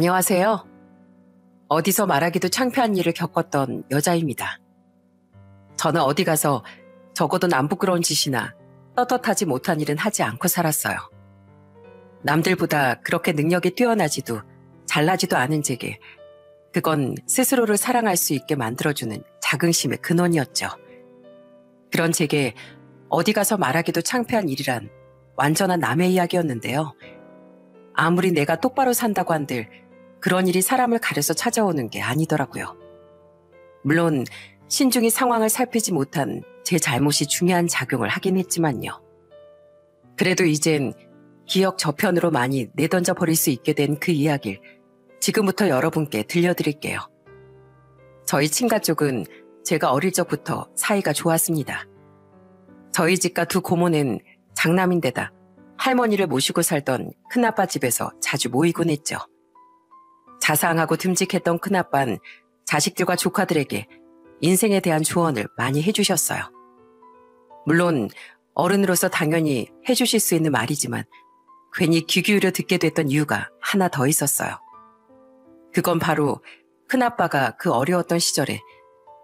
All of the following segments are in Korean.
안녕하세요. 어디서 말하기도 창피한 일을 겪었던 여자입니다. 저는 어디 가서 적어도 남 부끄러운 짓이나 떳떳하지 못한 일은 하지 않고 살았어요. 남들보다 그렇게 능력이 뛰어나지도 잘나지도 않은 제게 그건 스스로를 사랑할 수 있게 만들어주는 자긍심의 근원이었죠. 그런 제게 어디 가서 말하기도 창피한 일이란 완전한 남의 이야기였는데요. 아무리 내가 똑바로 산다고 한들 그런 일이 사람을 가려서 찾아오는 게 아니더라고요. 물론 신중히 상황을 살피지 못한 제 잘못이 중요한 작용을 하긴 했지만요. 그래도 이젠 기억 저편으로 많이 내던져 버릴 수 있게 된 그 이야기를 지금부터 여러분께 들려드릴게요. 저희 친가족은 제가 어릴 적부터 사이가 좋았습니다. 저희 집과 두 고모는 장남인데다 할머니를 모시고 살던 큰아빠 집에서 자주 모이곤 했죠. 자상하고 듬직했던 큰아빠는 자식들과 조카들에게 인생에 대한 조언을 많이 해주셨어요. 물론 어른으로서 당연히 해주실 수 있는 말이지만 괜히 귀 기울여 듣게 됐던 이유가 하나 더 있었어요. 그건 바로 큰아빠가 그 어려웠던 시절에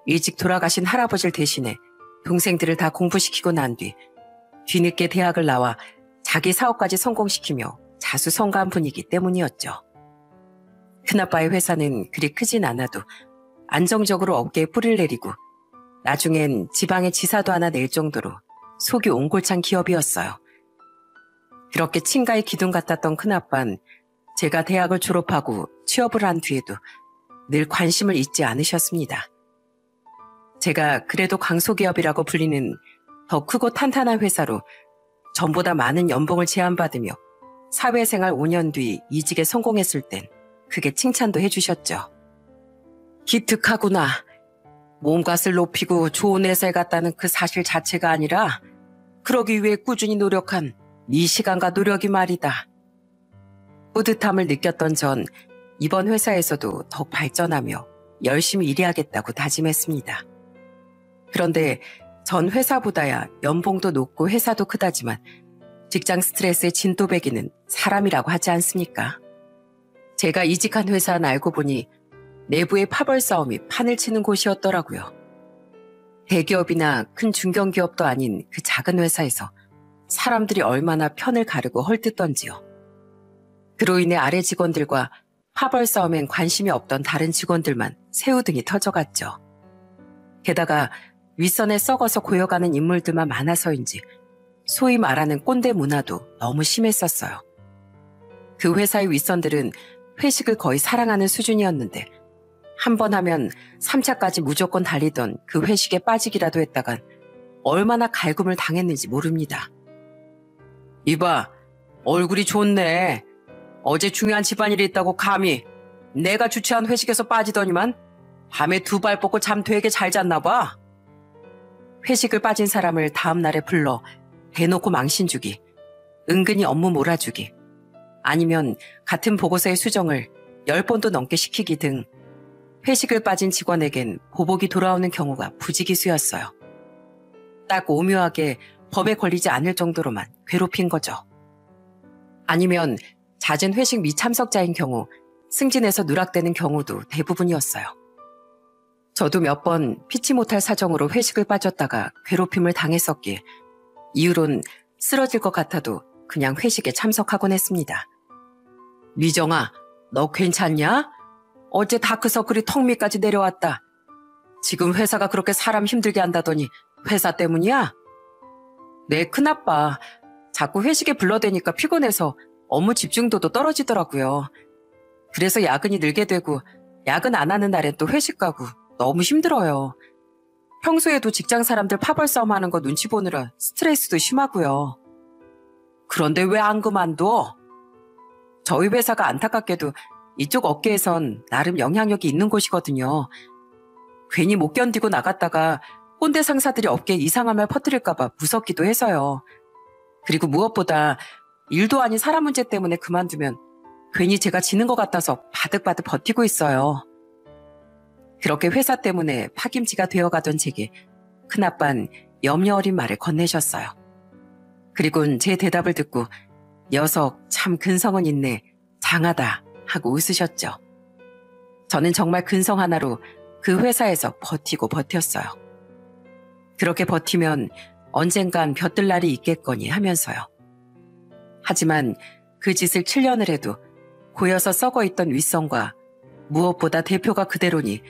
일찍 돌아가신 할아버지를 대신해 동생들을 다 공부시키고 난 뒤 뒤늦게 대학을 나와 자기 사업까지 성공시키며 자수성가한 분이기 때문이었죠. 큰아빠의 회사는 그리 크진 않아도 안정적으로 어깨에 뿌리를 내리고 나중엔 지방에 지사도 하나 낼 정도로 속이 옹골찬 기업이었어요. 그렇게 친가의 기둥 같았던 큰아빠는 제가 대학을 졸업하고 취업을 한 뒤에도 늘 관심을 잊지 않으셨습니다. 제가 그래도 강소기업이라고 불리는 더 크고 탄탄한 회사로 전보다 많은 연봉을 제안받으며 사회생활 5년 뒤 이직에 성공했을 땐 크게 칭찬도 해주셨죠. 기특하구나. 몸값을 높이고 좋은 회사에 갔다는 그 사실 자체가 아니라 그러기 위해 꾸준히 노력한 네 시간과 노력이 말이다. 뿌듯함을 느꼈던 전 이번 회사에서도 더 발전하며 열심히 일해야겠다고 다짐했습니다. 그런데 전 회사보다야 연봉도 높고 회사도 크다지만 직장 스트레스의 진또배기는 사람이라고 하지 않습니까? 제가 이직한 회사는 알고 보니 내부의 파벌 싸움이 판을 치는 곳이었더라고요. 대기업이나 큰 중견기업도 아닌 그 작은 회사에서 사람들이 얼마나 편을 가르고 헐뜯던지요. 그로 인해 아래 직원들과 파벌 싸움엔 관심이 없던 다른 직원들만 새우등이 터져갔죠. 게다가 윗선에 썩어서 고여가는 인물들만 많아서인지 소위 말하는 꼰대 문화도 너무 심했었어요. 그 회사의 윗선들은 회식을 거의 사랑하는 수준이었는데 한 번 하면 3차까지 무조건 달리던 그 회식에 빠지기라도 했다간 얼마나 갈굼을 당했는지 모릅니다. 이봐, 얼굴이 좋네. 어제 중요한 집안일이 있다고 감히 내가 주최한 회식에서 빠지더니만 밤에 두 발 뻗고 잠 되게 잘 잤나 봐. 회식을 빠진 사람을 다음 날에 불러 대놓고 망신 주기, 은근히 업무 몰아주기, 아니면 같은 보고서의 수정을 10번도 넘게 시키기 등 회식을 빠진 직원에겐 보복이 돌아오는 경우가 부지기수였어요. 딱 오묘하게 법에 걸리지 않을 정도로만 괴롭힌 거죠. 아니면 잦은 회식 미참석자인 경우 승진해서 누락되는 경우도 대부분이었어요. 저도 몇 번 피치 못할 사정으로 회식을 빠졌다가 괴롭힘을 당했었기에 이후론 쓰러질 것 같아도 그냥 회식에 참석하곤 했습니다. 미정아, 너 괜찮냐? 어제 다크서클이 턱 밑까지 내려왔다. 지금 회사가 그렇게 사람 힘들게 한다더니 회사 때문이야? 내 큰아빠 자꾸 회식에 불러대니까 피곤해서 업무 집중도도 떨어지더라고요. 그래서 야근이 늘게 되고 야근 안 하는 날엔 또 회식 가고 너무 힘들어요. 평소에도 직장 사람들 파벌 싸움하는 거 눈치 보느라 스트레스도 심하고요. 그런데 왜 안 그만둬? 저희 회사가 안타깝게도 이쪽 업계에선 나름 영향력이 있는 곳이거든요. 괜히 못 견디고 나갔다가 꼰대 상사들이 업계에 이상한 말 퍼뜨릴까 봐 무섭기도 해서요. 그리고 무엇보다 일도 아닌 사람 문제 때문에 그만두면 괜히 제가 지는 것 같아서 바득바득 버티고 있어요. 그렇게 회사 때문에 파김치가 되어가던 제게 큰아빤 염려 어린 말을 건네셨어요. 그리고는 제 대답을 듣고 녀석 참 근성은 있네, 장하다 하고 웃으셨죠. 저는 정말 근성 하나로 그 회사에서 버티고 버텼어요. 그렇게 버티면 언젠간 벼뜰 날이 있겠거니 하면서요. 하지만 그 짓을 7년을 해도 고여서 썩어있던 윗선과 무엇보다 대표가 그대로니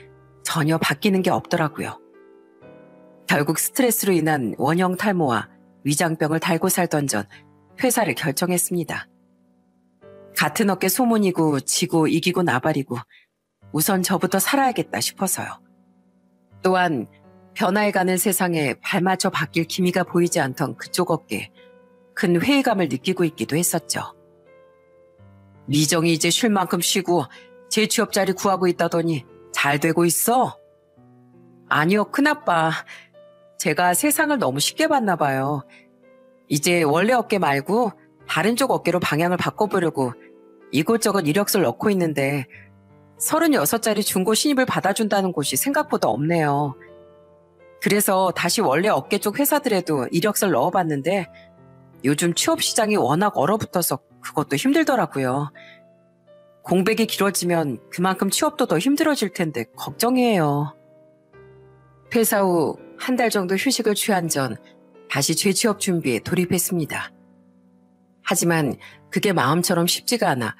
전혀 바뀌는 게 없더라고요. 결국 스트레스로 인한 원형 탈모와 위장병을 달고 살던 전 회사를 결정했습니다. 같은 어깨 소문이고 지고 이기고 나발이고 우선 저부터 살아야겠다 싶어서요. 또한 변화해가는 세상에 발맞춰 바뀔 기미가 보이지 않던 그쪽 어깨에 큰 회의감을 느끼고 있기도 했었죠. 미정이 이제 쉴 만큼 쉬고 재취업 자리 구하고 있다더니 잘 되고 있어? 아니요, 큰아빠. 제가 세상을 너무 쉽게 봤나 봐요. 이제 원래 어깨 말고 다른 쪽 어깨로 방향을 바꿔보려고 이곳저곳 이력서를 넣고 있는데 36짜리 중고 신입을 받아준다는 곳이 생각보다 없네요. 그래서 다시 원래 어깨 쪽 회사들에도 이력서를 넣어봤는데 요즘 취업 시장이 워낙 얼어붙어서 그것도 힘들더라고요. 공백이 길어지면 그만큼 취업도 더 힘들어질 텐데 걱정이에요. 퇴사 후 한 달 정도 휴식을 취한 전 다시 재취업 준비에 돌입했습니다. 하지만 그게 마음처럼 쉽지가 않아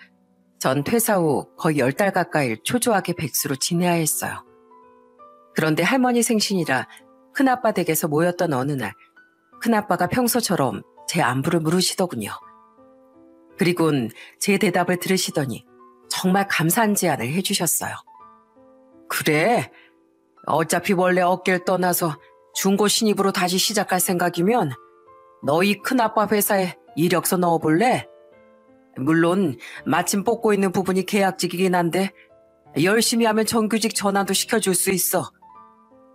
전 퇴사 후 거의 10달 가까이를 초조하게 백수로 지내야 했어요. 그런데 할머니 생신이라 큰아빠 댁에서 모였던 어느 날 큰아빠가 평소처럼 제 안부를 물으시더군요. 그리곤 제 대답을 들으시더니 정말 감사한 제안을 해주셨어요. 그래, 어차피 원래 어깨를 떠나서 중고 신입으로 다시 시작할 생각이면 너희 큰아빠 회사에 이력서 넣어볼래? 물론 마침 뽑고 있는 부분이 계약직이긴 한데 열심히 하면 정규직 전환도 시켜줄 수 있어.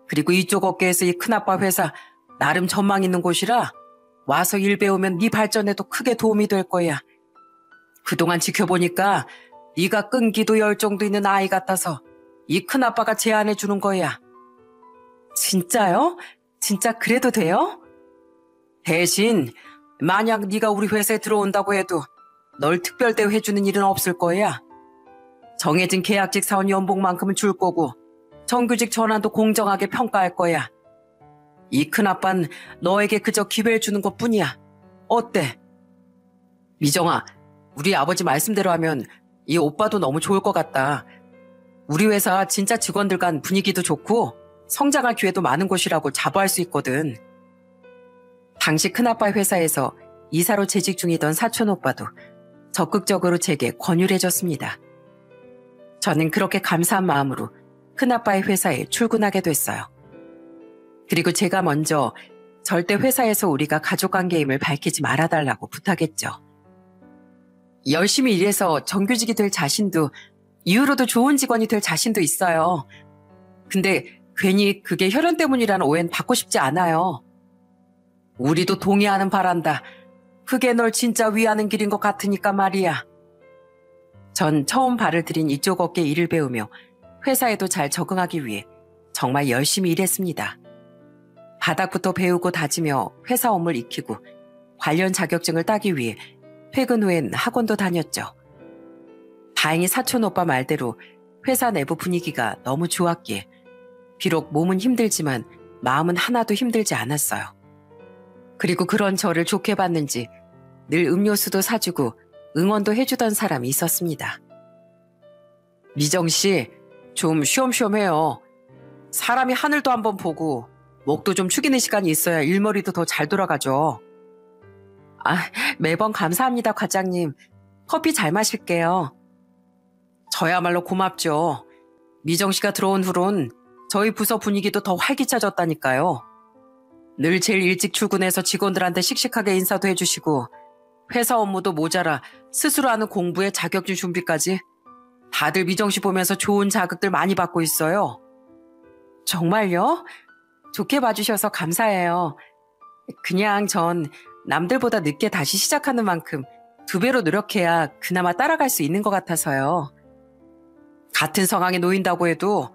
그리고 이쪽 업계에서 이 큰아빠 회사 나름 전망 있는 곳이라 와서 일 배우면 네 발전에도 크게 도움이 될 거야. 그동안 지켜보니까 네가 끈기도 열정도 있는 아이 같아서 이 큰아빠가 제안해 주는 거야. 진짜요? 진짜 그래도 돼요? 대신 만약 네가 우리 회사에 들어온다고 해도 널 특별 대우해 주는 일은 없을 거야. 정해진 계약직 사원 연봉만큼은 줄 거고 정규직 전환도 공정하게 평가할 거야. 이 큰아빠는 너에게 그저 기회를 주는 것뿐이야. 어때? 미정아, 우리 아버지 말씀대로 하면 이 오빠도 너무 좋을 것 같다. 우리 회사 진짜 직원들 간 분위기도 좋고 성장할 기회도 많은 곳이라고 자부할 수 있거든. 당시 큰아빠 회사에서 이사로 재직 중이던 사촌 오빠도 적극적으로 제게 권유를 해줬습니다. 저는 그렇게 감사한 마음으로 큰아빠의 회사에 출근하게 됐어요. 그리고 제가 먼저 절대 회사에서 우리가 가족관계임을 밝히지 말아달라고 부탁했죠. 열심히 일해서 정규직이 될 자신도 이후로도 좋은 직원이 될 자신도 있어요. 근데 괜히 그게 혈연 때문이라는 오해는 받고 싶지 않아요. 우리도 동의하는 바란다. 그게 널 진짜 위하는 길인 것 같으니까 말이야. 전 처음 발을 들인 이쪽 업계 일을 배우며 회사에도 잘 적응하기 위해 정말 열심히 일했습니다. 바닥부터 배우고 다지며 회사 업무를 익히고 관련 자격증을 따기 위해 퇴근 후엔 학원도 다녔죠. 다행히 사촌 오빠 말대로 회사 내부 분위기가 너무 좋았기에 비록 몸은 힘들지만 마음은 하나도 힘들지 않았어요. 그리고 그런 저를 좋게 봤는지 늘 음료수도 사주고 응원도 해주던 사람이 있었습니다. 미정씨, 좀 쉬엄쉬엄해요. 사람이 하늘도 한번 보고 목도 좀 축이는 시간이 있어야 일머리도 더 잘 돌아가죠. 매번 감사합니다, 과장님. 커피 잘 마실게요. 저야말로 고맙죠. 미정씨가 들어온 후론 저희 부서 분위기도 더 활기차졌다니까요. 늘 제일 일찍 출근해서 직원들한테 씩씩하게 인사도 해주시고 회사 업무도 모자라 스스로 하는 공부에 자격증 준비까지 다들 미정씨 보면서 좋은 자극들 많이 받고 있어요. 정말요? 좋게 봐주셔서 감사해요. 그냥 전 남들보다 늦게 다시 시작하는 만큼 2배로 노력해야 그나마 따라갈 수 있는 것 같아서요. 같은 상황에 놓인다고 해도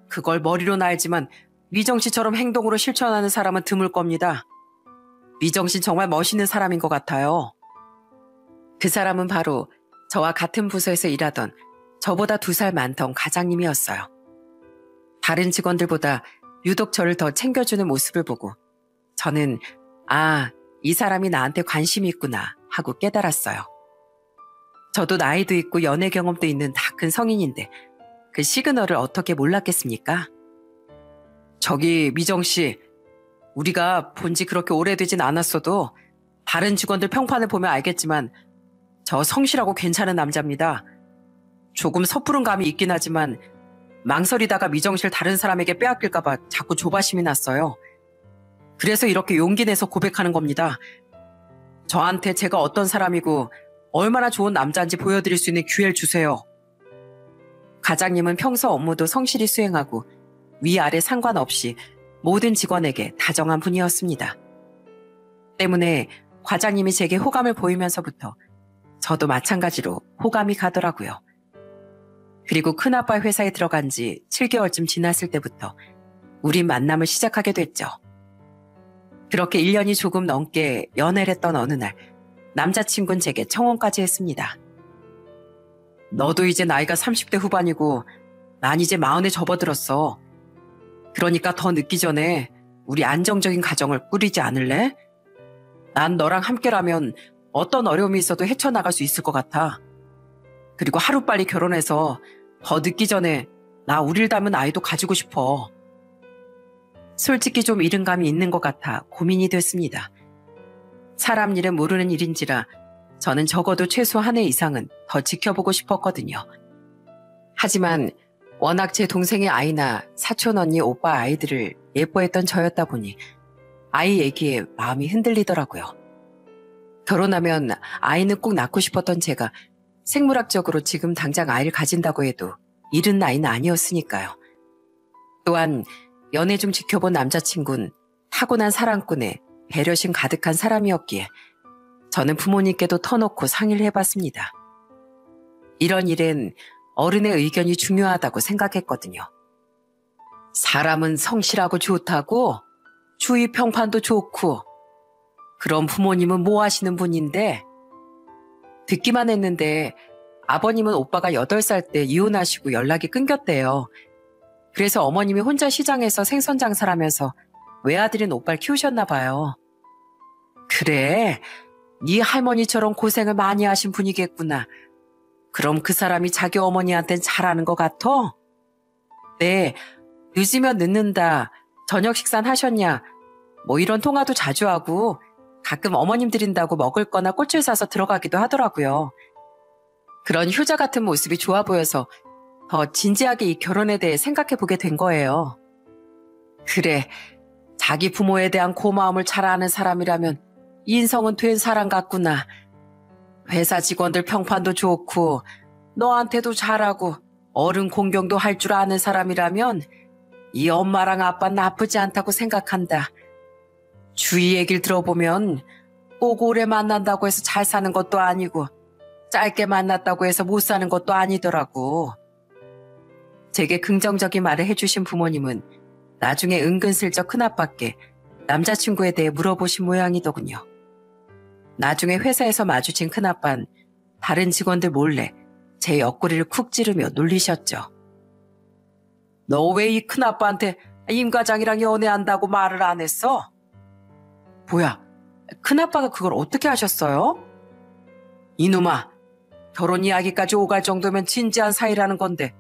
그걸 머리로는 알지만 미정씨처럼 행동으로 실천하는 사람은 드물 겁니다. 미정씨 정말 멋있는 사람인 것 같아요. 그 사람은 바로 저와 같은 부서에서 일하던 저보다 2살 많던 과장님이었어요. 다른 직원들보다 유독 저를 더 챙겨주는 모습을 보고 저는 이 사람이 나한테 관심이 있구나 하고 깨달았어요. 저도 나이도 있고 연애 경험도 있는 다 큰 성인인데 그 시그널을 어떻게 몰랐겠습니까? 저기 미정 씨, 우리가 본지 그렇게 오래되진 않았어도 다른 직원들 평판을 보면 알겠지만 저 성실하고 괜찮은 남자입니다. 조금 섣부른 감이 있긴 하지만 망설이다가 미정 씨를 다른 사람에게 빼앗길까 봐 자꾸 조바심이 났어요. 그래서 이렇게 용기 내서 고백하는 겁니다. 저한테 제가 어떤 사람이고 얼마나 좋은 남자인지 보여드릴 수 있는 기회를 주세요. 과장님은 평소 업무도 성실히 수행하고 위아래 상관없이 모든 직원에게 다정한 분이었습니다. 때문에 과장님이 제게 호감을 보이면서부터 저도 마찬가지로 호감이 가더라고요. 그리고 큰아빠 회사에 들어간 지 7개월쯤 지났을 때부터 우린 만남을 시작하게 됐죠. 그렇게 1년이 조금 넘게 연애를 했던 어느 날 남자친구는 제게 청혼까지 했습니다. 너도 이제 나이가 30대 후반이고 난 이제 40에 접어들었어. 그러니까 더 늦기 전에 우리 안정적인 가정을 꾸리지 않을래? 난 너랑 함께라면 어떤 어려움이 있어도 헤쳐나갈 수 있을 것 같아. 그리고 하루빨리 결혼해서 더 늦기 전에 나 우릴 닮은 아이도 가지고 싶어. 솔직히 좀 이른 감이 있는 것 같아 고민이 됐습니다. 사람 일은 모르는 일인지라 저는 적어도 최소 한 해 이상은 더 지켜보고 싶었거든요. 하지만 워낙 제 동생의 아이나 사촌 언니 오빠 아이들을 예뻐했던 저였다 보니 아이 얘기에 마음이 흔들리더라고요. 결혼하면 아이는 꼭 낳고 싶었던 제가 생물학적으로 지금 당장 아이를 가진다고 해도 이른 나이는 아니었으니까요. 또한 연애 중 지켜본 남자친구는 타고난 사랑꾼에 배려심 가득한 사람이었기에 저는 부모님께도 터놓고 상의를 해봤습니다. 이런 일엔 어른의 의견이 중요하다고 생각했거든요. 사람은 성실하고 좋다고 주위 평판도 좋고 그럼 부모님은 뭐 하시는 분인데? 듣기만 했는데 아버님은 오빠가 8살 때 이혼하시고 연락이 끊겼대요. 그래서 어머님이 혼자 시장에서 생선 장사를 하면서 외아들인 오빠를 키우셨나 봐요. 그래, 네 할머니처럼 고생을 많이 하신 분이겠구나. 그럼 그 사람이 자기 어머니한텐 잘하는 것 같아? 네, 늦으면 늦는다. 저녁 식사는 하셨냐? 뭐 이런 통화도 자주 하고 가끔 어머님 드린다고 먹을 거나 꽃을 사서 들어가기도 하더라고요. 그런 효자 같은 모습이 좋아 보여서 더 진지하게 이 결혼에 대해 생각해 보게 된 거예요. 그래, 자기 부모에 대한 고마움을 잘 아는 사람이라면 인성은 된 사람 같구나. 회사 직원들 평판도 좋고 너한테도 잘하고 어른 공경도 할 줄 아는 사람이라면 이 엄마랑 아빠 나쁘지 않다고 생각한다. 주위 얘기를 들어보면 꼭 오래 만난다고 해서 잘 사는 것도 아니고 짧게 만났다고 해서 못 사는 것도 아니더라고. 제게 긍정적인 말을 해주신 부모님은 나중에 은근슬쩍 큰아빠께 남자친구에 대해 물어보신 모양이더군요. 나중에 회사에서 마주친 큰아빠는 다른 직원들 몰래 제 옆구리를 쿡 찌르며 놀리셨죠. 너 왜 이 큰아빠한테 임 과장이랑 연애한다고 말을 안 했어? 뭐야, 큰아빠가 그걸 어떻게 하셨어요? 이놈아, 결혼 이야기까지 오갈 정도면 진지한 사이라는 건데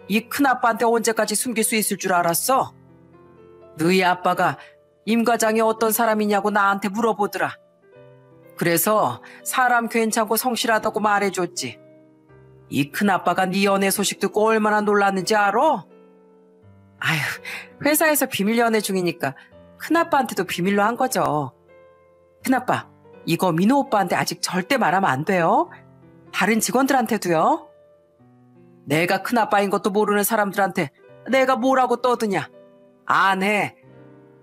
이 큰아빠한테 언제까지 숨길 수 있을 줄 알았어? 너희 아빠가 임 과장이 어떤 사람이냐고 나한테 물어보더라. 그래서 사람 괜찮고 성실하다고 말해줬지. 이 큰아빠가 네 연애 소식 듣고 얼마나 놀랐는지 알아? 아휴, 회사에서 비밀 연애 중이니까 큰아빠한테도 비밀로 한 거죠. 큰아빠, 이거 민호 오빠한테 아직 절대 말하면 안 돼요. 다른 직원들한테도요. 내가 큰아빠인 것도 모르는 사람들한테 내가 뭐라고 떠드냐. 안 해.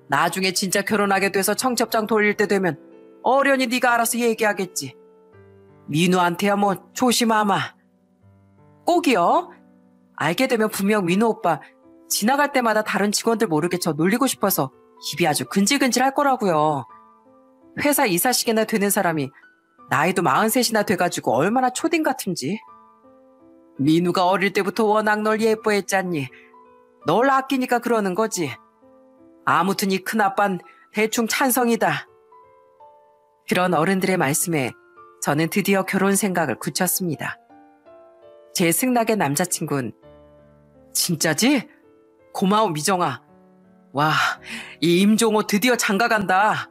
나중에 진짜 결혼하게 돼서 청첩장 돌릴 때 되면 어련히 네가 알아서 얘기하겠지. 민호한테야 뭐 조심하마. 꼭이요. 알게 되면 분명 민호 오빠 지나갈 때마다 다른 직원들 모르게 저 놀리고 싶어서 입이 아주 근질근질 할 거라고요. 회사 이사식이나 되는 사람이 나이도 43이나 돼가지고 얼마나 초딩 같은지. 민우가 어릴 때부터 워낙 널 예뻐했잖니. 널 아끼니까 그러는 거지. 아무튼 이 큰아빤 대충 찬성이다. 그런 어른들의 말씀에 저는 드디어 결혼 생각을 굳혔습니다. 제 승낙의 남자친구는 진짜지? 고마워 미정아. 와, 이 임종호 드디어 장가간다.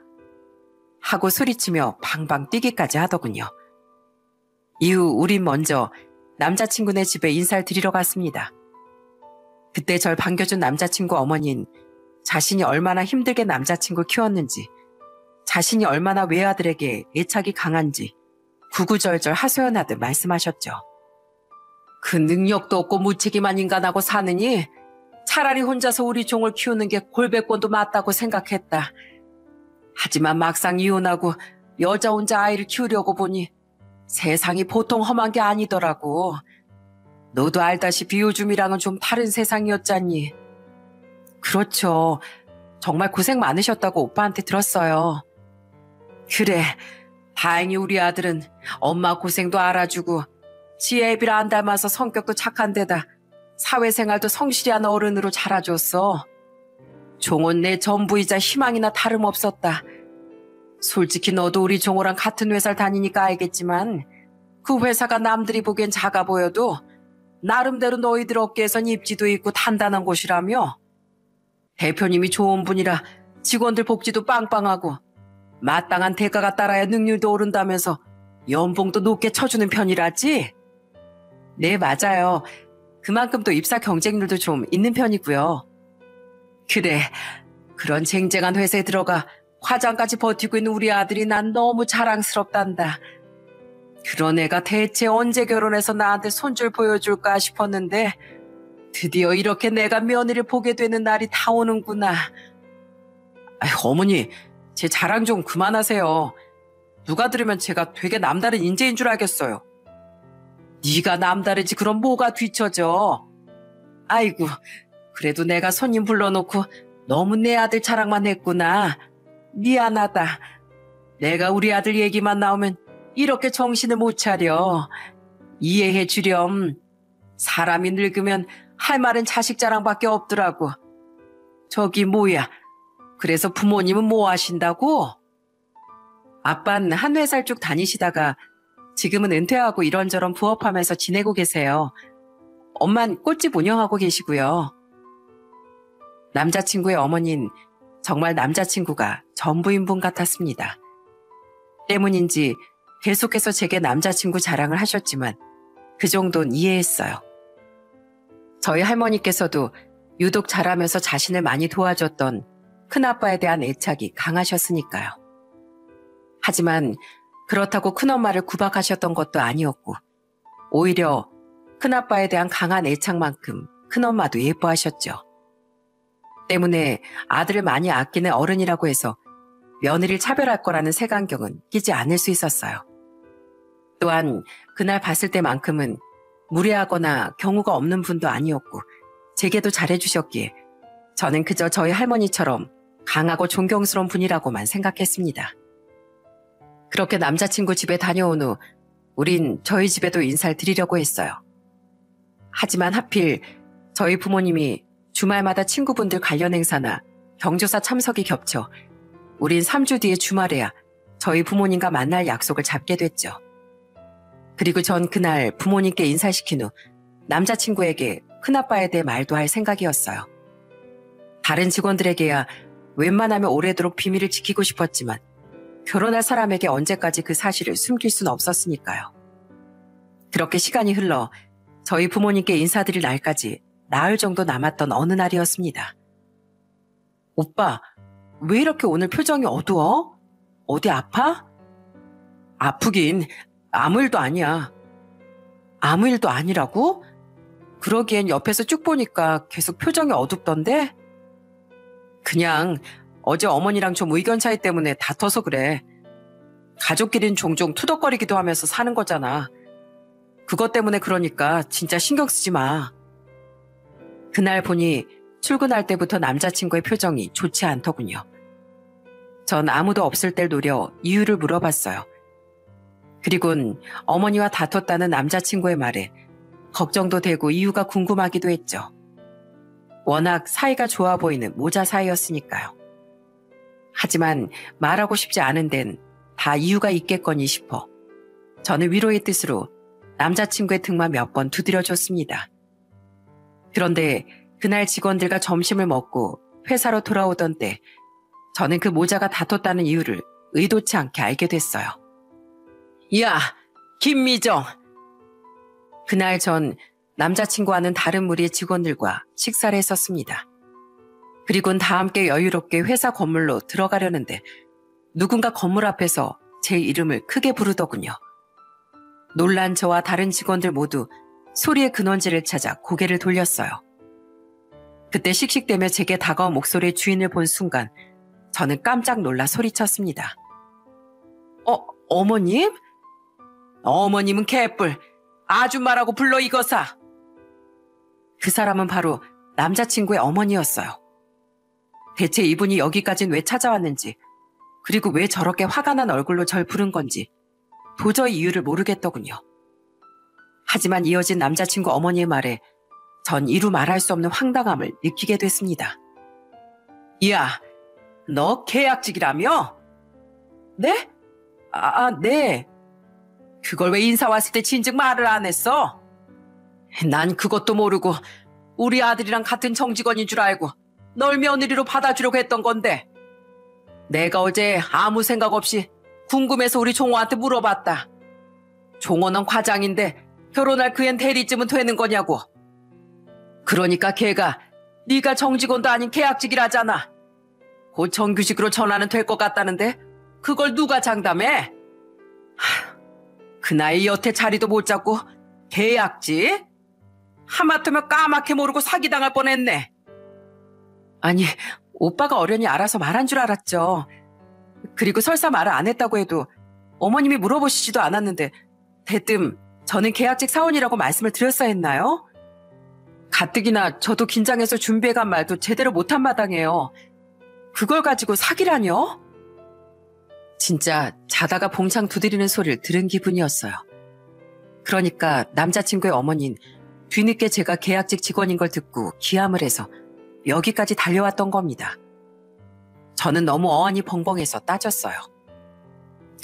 하고 소리치며 방방 뛰기까지 하더군요. 이후 우린 먼저 남자친구네 집에 인사를 드리러 갔습니다. 그때 절 반겨준 남자친구 어머니는 자신이 얼마나 힘들게 남자친구 키웠는지, 자신이 얼마나 외아들에게 애착이 강한지 구구절절 하소연하듯 말씀하셨죠. 그 능력도 없고 무책임한 인간하고 사느니 차라리 혼자서 우리 종을 키우는 게 골백권도 맞다고 생각했다. 하지만 막상 이혼하고 여자 혼자 아이를 키우려고 보니 세상이 보통 험한 게 아니더라고. 너도 알다시피 요즘이랑은 좀 다른 세상이었잖니. 그렇죠. 정말 고생 많으셨다고 오빠한테 들었어요. 그래, 다행히 우리 아들은 엄마 고생도 알아주고 지 애비라 안 닮아서 성격도 착한 데다 사회생활도 성실한 어른으로 자라줬어. 종은 내 전부이자 희망이나 다름없었다. 솔직히 너도 우리 종호랑 같은 회사를 다니니까 알겠지만 그 회사가 남들이 보기엔 작아 보여도 나름대로 너희들 업계에선 입지도 있고 단단한 곳이라며. 대표님이 좋은 분이라 직원들 복지도 빵빵하고 마땅한 대가가 따라야 능률도 오른다면서 연봉도 높게 쳐주는 편이라지? 네, 맞아요. 그만큼 또 입사 경쟁률도 좀 있는 편이고요. 그래, 그런 쟁쟁한 회사에 들어가 과장까지 버티고 있는 우리 아들이 난 너무 자랑스럽단다. 그런 애가 대체 언제 결혼해서 나한테 손줄 보여줄까 싶었는데 드디어 이렇게 내가 며느리를 보게 되는 날이 다 오는구나. 어머니, 제 자랑 좀 그만하세요. 누가 들으면 제가 되게 남다른 인재인 줄 알겠어요. 네가 남다르지 그럼 뭐가 뒤처져. 아이고, 그래도 내가 손님 불러놓고 너무 내 아들 자랑만 했구나. 미안하다. 내가 우리 아들 얘기만 나오면 이렇게 정신을 못 차려. 이해해 주렴. 사람이 늙으면 할 말은 자식 자랑밖에 없더라고. 저기 뭐야, 그래서 부모님은 뭐 하신다고? 아빠는 한 회사를 쭉 다니시다가 지금은 은퇴하고 이런저런 부업하면서 지내고 계세요. 엄만 꽃집 운영하고 계시고요. 남자친구의 어머니는 정말 남자친구가 전부인 분 같았습니다. 때문인지 계속해서 제게 남자친구 자랑을 하셨지만 그 정도는 이해했어요. 저희 할머니께서도 유독 잘하면서 자신을 많이 도와줬던 큰아빠에 대한 애착이 강하셨으니까요. 하지만 그렇다고 큰엄마를 구박하셨던 것도 아니었고 오히려 큰아빠에 대한 강한 애착만큼 큰엄마도 예뻐하셨죠. 때문에 아들을 많이 아끼는 어른이라고 해서 며느리를 차별할 거라는 색안경은 끼지 않을 수 있었어요. 또한 그날 봤을 때만큼은 무례하거나 경우가 없는 분도 아니었고 제게도 잘해주셨기에 저는 그저 저희 할머니처럼 강하고 존경스러운 분이라고만 생각했습니다. 그렇게 남자친구 집에 다녀온 후 우린 저희 집에도 인사를 드리려고 했어요. 하지만 하필 저희 부모님이 주말마다 친구분들 관련 행사나 경조사 참석이 겹쳐 우린 3주 뒤에 주말에야 저희 부모님과 만날 약속을 잡게 됐죠. 그리고 전 그날 부모님께 인사시킨 후 남자친구에게 큰아빠에 대해 말도 할 생각이었어요. 다른 직원들에게야 웬만하면 오래도록 비밀을 지키고 싶었지만 결혼할 사람에게 언제까지 그 사실을 숨길 수는 없었으니까요. 그렇게 시간이 흘러 저희 부모님께 인사드릴 날까지 나흘 정도 남았던 어느 날이었습니다. 오빠, 왜 이렇게 오늘 표정이 어두워? 어디 아파? 아프긴 아무 일도 아니야. 아무 일도 아니라고? 그러기엔 옆에서 쭉 보니까 계속 표정이 어둡던데? 그냥 어제 어머니랑 좀 의견 차이 때문에 다퉈서 그래. 가족끼리는 종종 투덕거리기도 하면서 사는 거잖아. 그것 때문에 그러니까 진짜 신경 쓰지 마. 그날 보니 출근할 때부터 남자친구의 표정이 좋지 않더군요. 전 아무도 없을 때 노려 이유를 물어봤어요. 그리곤 어머니와 다퉜다는 남자친구의 말에 걱정도 되고 이유가 궁금하기도 했죠. 워낙 사이가 좋아 보이는 모자 사이였으니까요. 하지만 말하고 싶지 않은 데는 다 이유가 있겠거니 싶어 저는 위로의 뜻으로 남자친구의 등만 몇 번 두드려줬습니다. 그런데 그날 직원들과 점심을 먹고 회사로 돌아오던 때 저는 그 모자가 다퉜다는 이유를 의도치 않게 알게 됐어요. 야, 김미정! 그날 전 남자친구와는 다른 무리의 직원들과 식사를 했었습니다. 그리고는 다 함께 여유롭게 회사 건물로 들어가려는데 누군가 건물 앞에서 제 이름을 크게 부르더군요. 놀란 저와 다른 직원들 모두 소리의 근원지를 찾아 고개를 돌렸어요. 그때 씩씩대며 제게 다가온 목소리의 주인을 본 순간 저는 깜짝 놀라 소리쳤습니다. 어머님? 어머님은 개뿔, 아줌마라고 불러 이거사. 그 사람은 바로 남자친구의 어머니였어요. 대체 이분이 여기까진 왜 찾아왔는지, 그리고 왜 저렇게 화가 난 얼굴로 절 부른 건지 도저히 이유를 모르겠더군요. 하지만 이어진 남자친구 어머니의 말에 전 이루 말할 수 없는 황당함을 느끼게 됐습니다. 야, 너 계약직이라며? 네? 네. 그걸 왜 인사 왔을 때 진즉 말을 안 했어? 난 그것도 모르고 우리 아들이랑 같은 정직원인 줄 알고 널 며느리로 받아주려고 했던 건데 내가 어제 아무 생각 없이 궁금해서 우리 종호한테 물어봤다. 종호는 과장인데 결혼할 그 앤 대리쯤은 되는 거냐고. 그러니까 걔가 네가 정직원도 아닌 계약직이라잖아. 곧 정규직으로 전환은 될 것 같다는데 그걸 누가 장담해? 그 나이 여태 자리도 못 잡고 계약직? 하마터면 까맣게 모르고 사기당할 뻔했네. 아니, 오빠가 어련히 알아서 말한 줄 알았죠. 그리고 설사 말을 안 했다고 해도 어머님이 물어보시지도 않았는데 대뜸 저는 계약직 사원이라고 말씀을 드렸어야 했나요? 가뜩이나 저도 긴장해서 준비해간 말도 제대로 못한 마당에요. 그걸 가지고 사기라뇨? 진짜 자다가 봉창 두드리는 소리를 들은 기분이었어요. 그러니까 남자친구의 어머니는 뒤늦게 제가 계약직 직원인 걸 듣고 기함을 해서 여기까지 달려왔던 겁니다. 저는 너무 어안이 벙벙해서 따졌어요.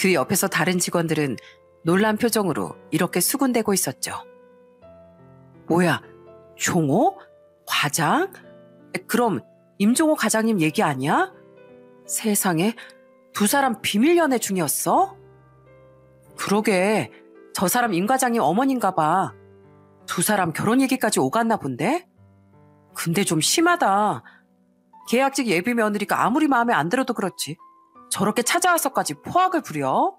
그 옆에서 다른 직원들은 놀란 표정으로 이렇게 수군대고 있었죠. 뭐야, 종호? 과장? 그럼 임종호 과장님 얘기 아니야? 세상에, 두 사람 비밀 연애 중이었어? 그러게, 저 사람 임 과장님 어머니인가 봐. 두 사람 결혼 얘기까지 오갔나 본데? 근데 좀 심하다. 계약직 예비 며느리가 아무리 마음에 안 들어도 그렇지 저렇게 찾아와서까지 포악을 부려?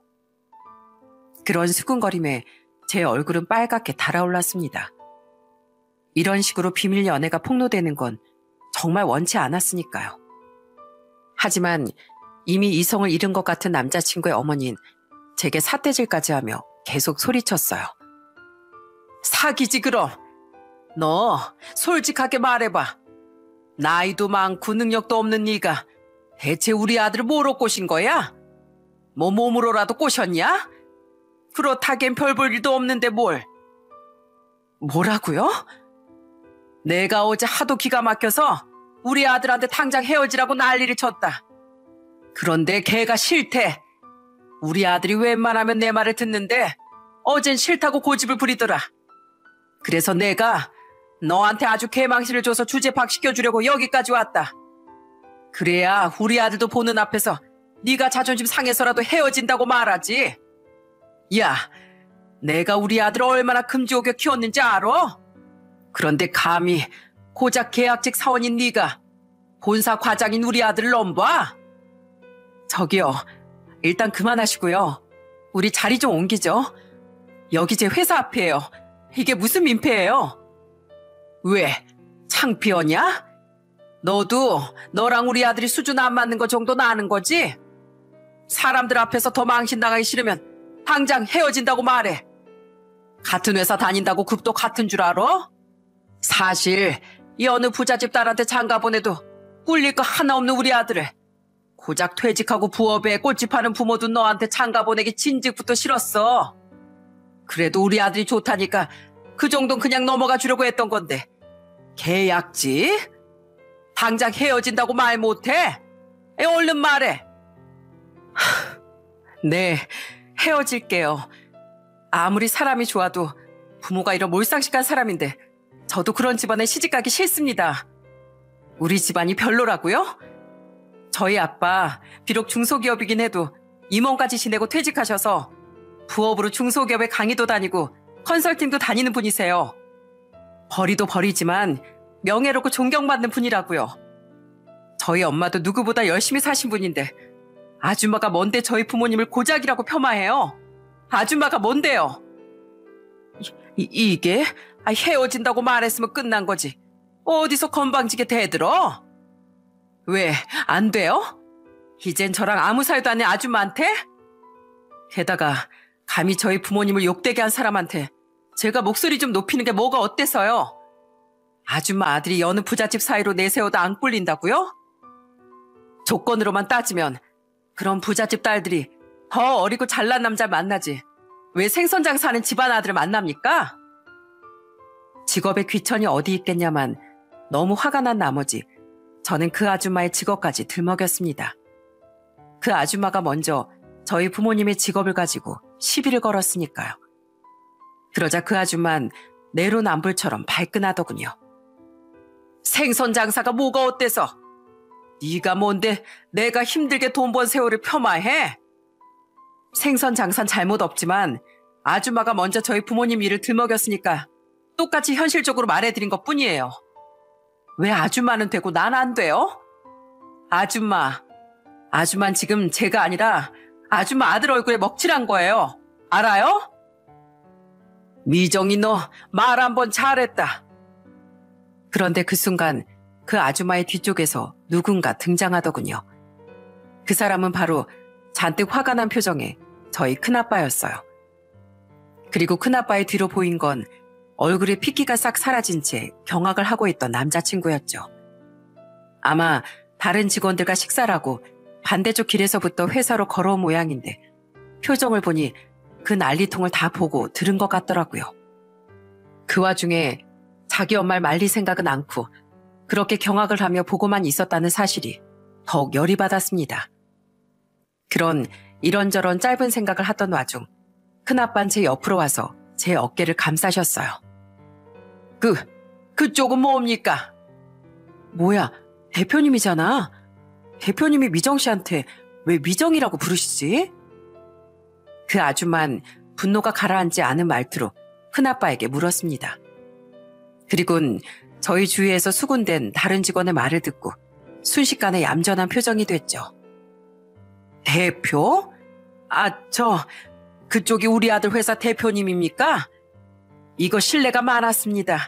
그런 수군거림에 제 얼굴은 빨갛게 달아올랐습니다. 이런 식으로 비밀 연애가 폭로되는 건 정말 원치 않았으니까요. 하지만 이미 이성을 잃은 것 같은 남자친구의 어머니는 제게 삿대질까지 하며 계속 소리쳤어요. 사기지 그럼. 너 솔직하게 말해봐. 나이도 많고 능력도 없는 네가 대체 우리 아들을 뭐로 꼬신 거야? 뭐 몸으로라도 꼬셨냐? 그렇다기엔 별 볼 일도 없는데 뭘. 뭐라고요? 내가 어제 하도 기가 막혀서 우리 아들한테 당장 헤어지라고 난리를 쳤다. 그런데 걔가 싫대. 우리 아들이 웬만하면 내 말을 듣는데 어젠 싫다고 고집을 부리더라. 그래서 내가 너한테 아주 개망신을 줘서 주제 박시켜주려고 여기까지 왔다. 그래야 우리 아들도 보는 앞에서 네가 자존심 상해서라도 헤어진다고 말하지. 야, 내가 우리 아들을 얼마나 금지옥여 키웠는지 알아? 그런데 감히 고작 계약직 사원인 네가 본사 과장인 우리 아들을 넘봐? 저기요, 일단 그만하시고요. 우리 자리 좀 옮기죠. 여기 제 회사 앞이에요. 이게 무슨 민폐예요? 왜? 창피하냐? 너도 너랑 우리 아들이 수준 안 맞는 거 정도는 아는 거지? 사람들 앞에서 더 망신당하기 싫으면 당장 헤어진다고 말해. 같은 회사 다닌다고 급도 같은 줄 알아? 사실 이 어느 부잣집 딸한테 장가 보내도 꿀릴 거 하나 없는 우리 아들을 고작 퇴직하고 부업에 꼴찌파는 부모도 너한테 장가 보내기 진즉부터 싫었어. 그래도 우리 아들이 좋다니까 그 정도는 그냥 넘어가 주려고 했던 건데. 계약지? 당장 헤어진다고 말 못해? 얼른 말해. 네, 헤어질게요. 아무리 사람이 좋아도 부모가 이런 몰상식한 사람인데 저도 그런 집안에 시집가기 싫습니다. 우리 집안이 별로라고요? 저희 아빠 비록 중소기업이긴 해도 임원까지 지내고 퇴직하셔서 부업으로 중소기업에 강의도 다니고 컨설팅도 다니는 분이세요. 벌이도 벌이지만 명예롭고 존경받는 분이라고요. 저희 엄마도 누구보다 열심히 사신 분인데 아줌마가 뭔데 저희 부모님을 고작이라고 폄하해요? 아줌마가 뭔데요? 이게? 헤어진다고 말했으면 끝난 거지. 어디서 건방지게 대들어? 왜, 안 돼요? 이젠 저랑 아무 사이도 안 해 아줌마한테? 게다가 감히 저희 부모님을 욕되게 한 사람한테 제가 목소리 좀 높이는 게 뭐가 어때서요? 아줌마 아들이 여느 부잣집 사이로 내세워도 안 꿀린다고요? 조건으로만 따지면 그런 부잣집 딸들이 더 어리고 잘난 남자 만나지 왜 생선장사하는 집안 아들을 만납니까? 직업에 귀천이 어디 있겠냐만 너무 화가 난 나머지 저는 그 아줌마의 직업까지 들먹였습니다. 그 아줌마가 먼저 저희 부모님의 직업을 가지고 시비를 걸었으니까요. 그러자 그 아줌마는 내로남불처럼 발끈하더군요. 생선장사가 뭐가 어때서? 네가 뭔데 내가 힘들게 돈 번 세월을 폄하해? 생선장사는 잘못 없지만 아줌마가 먼저 저희 부모님 일을 들먹였으니까 똑같이 현실적으로 말해드린 것뿐이에요. 왜 아줌마는 되고 난 안 돼요? 아줌마는 지금 제가 아니라 아줌마 아들 얼굴에 먹칠한 거예요. 알아요? 미정이 너 말 한번 잘했다. 그런데 그 순간 그 아줌마의 뒤쪽에서 누군가 등장하더군요. 그 사람은 바로 잔뜩 화가 난 표정의 저희 큰아빠였어요. 그리고 큰아빠의 뒤로 보인 건 얼굴에 핏기가 싹 사라진 채 경악을 하고 있던 남자친구였죠. 아마 다른 직원들과 식사를 하고 반대쪽 길에서부터 회사로 걸어온 모양인데 표정을 보니 그 난리통을 다 보고 들은 것 같더라고요. 그 와중에 자기 엄마를 말릴 생각은 않고 그렇게 경악을 하며 보고만 있었다는 사실이 더욱 열이 받았습니다. 그런 이런저런 짧은 생각을 하던 와중 큰아빠는 제 옆으로 와서 제 어깨를 감싸셨어요. 그쪽은 뭡니까? 뭐야, 대표님이잖아. 대표님이 미정 씨한테 왜 미정이라고 부르시지? 그 아줌마는 분노가 가라앉지 않은 말투로 큰아빠에게 물었습니다. 그리고는 저희 주위에서 수군된 다른 직원의 말을 듣고 순식간에 얌전한 표정이 됐죠. 대표? 그쪽이 우리 아들 회사 대표님입니까? 이거 신뢰가 많았습니다.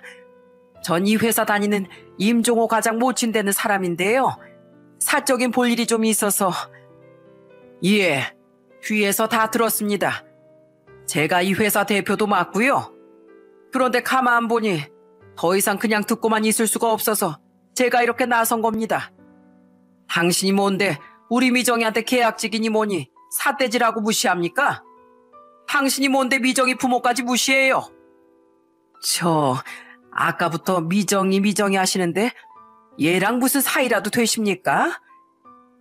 전 이 회사 다니는 임종호 과장 모친되는 사람인데요. 사적인 볼 일이 좀 있어서. 예, 뒤에서 다 들었습니다. 제가 이 회사 대표도 맞고요. 그런데 가만 보니 더 이상 그냥 듣고만 있을 수가 없어서 제가 이렇게 나선 겁니다. 당신이 뭔데 우리 미정이한테 계약직이니 뭐니 삿대질하고 무시합니까? 당신이 뭔데 미정이 부모까지 무시해요? 아까부터 미정이 하시는데 얘랑 무슨 사이라도 되십니까?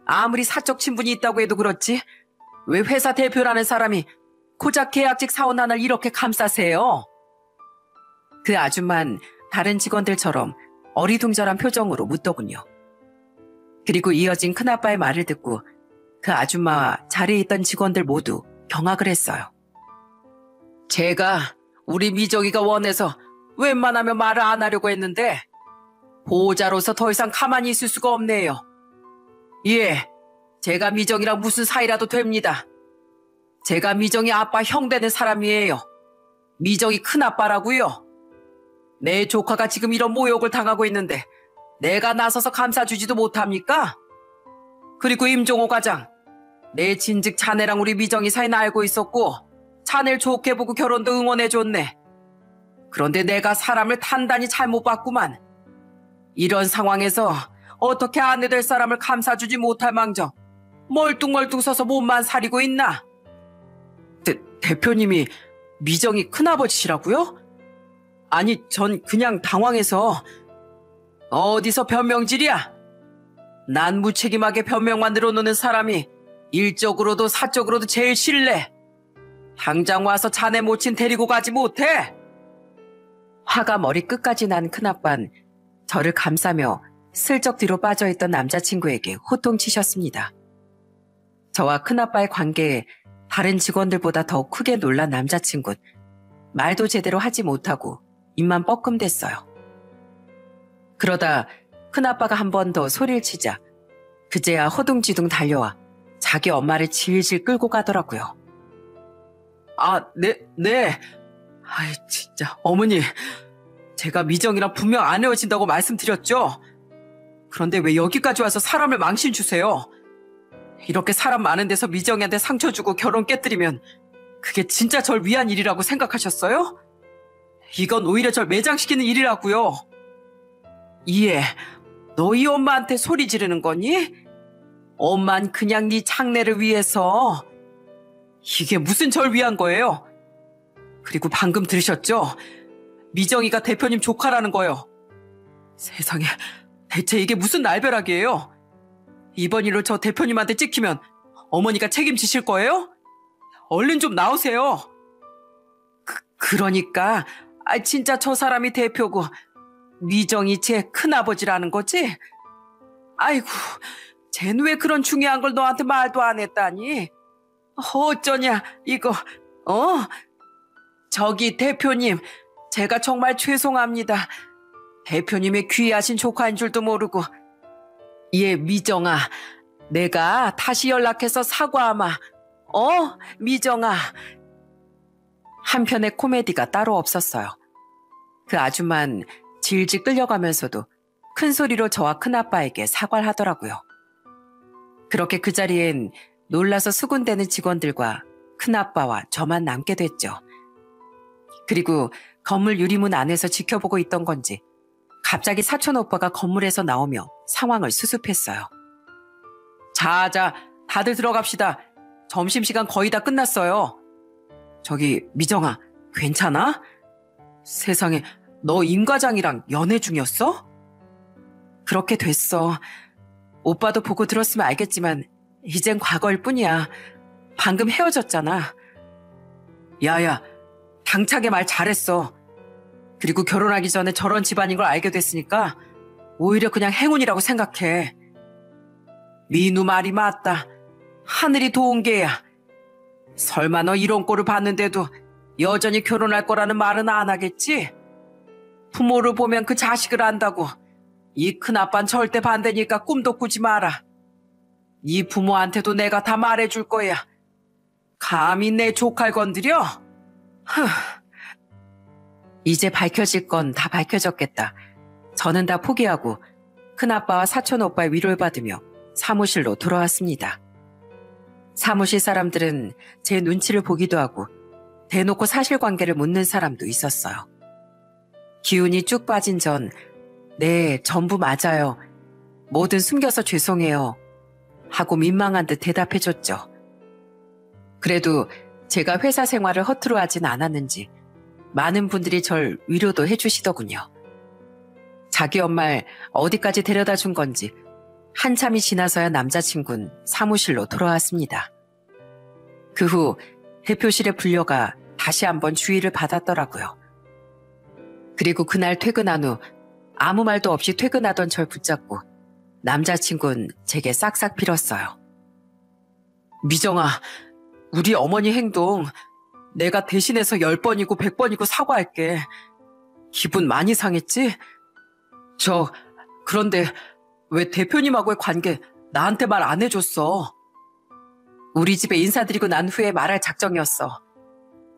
아무리 사적 친분이 있다고 해도 그렇지 왜 회사 대표라는 사람이 고작 계약직 사원 하나를 이렇게 감싸세요? 그 아줌마는 다른 직원들처럼 어리둥절한 표정으로 묻더군요. 그리고 이어진 큰아빠의 말을 듣고 그 아줌마와 자리에 있던 직원들 모두 경악을 했어요. 제가 우리 미정이가 원해서 웬만하면 말을 안 하려고 했는데 보호자로서 더 이상 가만히 있을 수가 없네요. 예, 제가 미정이랑 무슨 사이라도 됩니다. 제가 미정이 아빠 형 되는 사람이에요. 미정이 큰아빠라고요. 내 조카가 지금 이런 모욕을 당하고 있는데 내가 나서서 감싸주지도 못합니까? 그리고 임종호 과장, 내 진즉 자네랑 우리 미정이 사이는 알고 있었고 자네를 좋게 보고 결혼도 응원해줬네. 그런데 내가 사람을 단단히 잘못 봤구만. 이런 상황에서 어떻게 아내 될 사람을 감싸주지 못할 망정 멀뚱멀뚱 서서 몸만 사리고 있나? 대표님이 미정이 큰아버지시라고요? 아니, 전 그냥 당황해서. 어디서 변명질이야? 난 무책임하게 변명만 늘어놓는 사람이 일적으로도 사적으로도 제일 싫래. 당장 와서 자네 모친 데리고 가지 못해? 화가 머리 끝까지 난 큰아빤 저를 감싸며 슬쩍 뒤로 빠져있던 남자친구에게 호통치셨습니다. 저와 큰아빠의 관계에 다른 직원들보다 더 크게 놀란 남자친구는 말도 제대로 하지 못하고 입만 뻐끔댔어요. 그러다 큰아빠가 한 번 더 소리를 치자 그제야 허둥지둥 달려와 자기 엄마를 질질 끌고 가더라고요. 아, 네. 아이, 진짜. 어머니, 제가 미정이랑 분명 안 헤어진다고 말씀드렸죠? 그런데 왜 여기까지 와서 사람을 망신 주세요? 이렇게 사람 많은 데서 미정이한테 상처 주고 결혼 깨뜨리면 그게 진짜 절 위한 일이라고 생각하셨어요? 이건 오히려 절 매장시키는 일이라고요. 이해, 너희 엄마한테 소리 지르는 거니? 엄만 그냥 네 장래를 위해서. 이게 무슨 절 위한 거예요? 그리고 방금 들으셨죠? 미정이가 대표님 조카라는 거요. 세상에, 대체 이게 무슨 날벼락이에요? 이번 일로 저 대표님한테 찍히면 어머니가 책임지실 거예요? 얼른 좀 나오세요. 그러니까 진짜 저 사람이 대표고 미정이 제 큰아버지라는 거지? 아이고, 쟤는 왜 그런 중요한 걸 너한테 말도 안 했다니? 어쩌냐 이거. 저기 대표님, 제가 정말 죄송합니다. 대표님의 귀하신 조카인 줄도 모르고. 예, 미정아, 내가 다시 연락해서 사과하마. 미정아. 한편의 코미디가 따로 없었어요. 그 아줌만 질질 끌려가면서도 큰 소리로 저와 큰아빠에게 사과를 하더라고요. 그렇게 그 자리엔 놀라서 수군대는 직원들과 큰아빠와 저만 남게 됐죠. 그리고 건물 유리문 안에서 지켜보고 있던 건지 갑자기 사촌 오빠가 건물에서 나오며 상황을 수습했어요. 자, 다들 들어갑시다. 점심시간 거의 다 끝났어요. 저기 미정아, 괜찮아? 세상에, 너 임 과장이랑 연애 중이었어? 그렇게 됐어. 오빠도 보고 들었으면 알겠지만 이젠 과거일 뿐이야. 방금 헤어졌잖아. 야야, 당차게 말 잘했어. 그리고 결혼하기 전에 저런 집안인 걸 알게 됐으니까 오히려 그냥 행운이라고 생각해. 민우 말이 맞다. 하늘이 도운 게야. 설마 너 이런 꼴을 봤는데도 여전히 결혼할 거라는 말은 안 하겠지? 부모를 보면 그 자식을 안다고. 이 큰아빠는 절대 반대니까 꿈도 꾸지 마라. 네 부모한테도 내가 다 말해줄 거야. 감히 내 조카를 건드려? 이제 밝혀질 건 다 밝혀졌겠다. 저는 다 포기하고 큰아빠와 사촌오빠의 위로를 받으며 사무실로 돌아왔습니다. 사무실 사람들은 제 눈치를 보기도 하고 대놓고 사실관계를 묻는 사람도 있었어요. 기운이 쭉 빠진 전 네, 전부 맞아요. 뭐든 숨겨서 죄송해요. 하고 민망한 듯 대답해줬죠. 그래도 제가 회사 생활을 허투루 하진 않았는지 많은 분들이 절 위로도 해주시더군요. 자기 엄마를 어디까지 데려다 준 건지 한참이 지나서야 남자친구는 사무실로 돌아왔습니다. 그 후 대표실에 불려가 다시 한번 주의를 받았더라고요. 그리고 그날 퇴근한 후 아무 말도 없이 퇴근하던 절 붙잡고 남자친구는 제게 싹싹 빌었어요. 미정아, 우리 어머니 행동 내가 대신해서 10번이고 100번이고 사과할게. 기분 많이 상했지? 그런데 왜 대표님하고의 관계 나한테 말 안 해줬어? 우리 집에 인사드리고 난 후에 말할 작정이었어.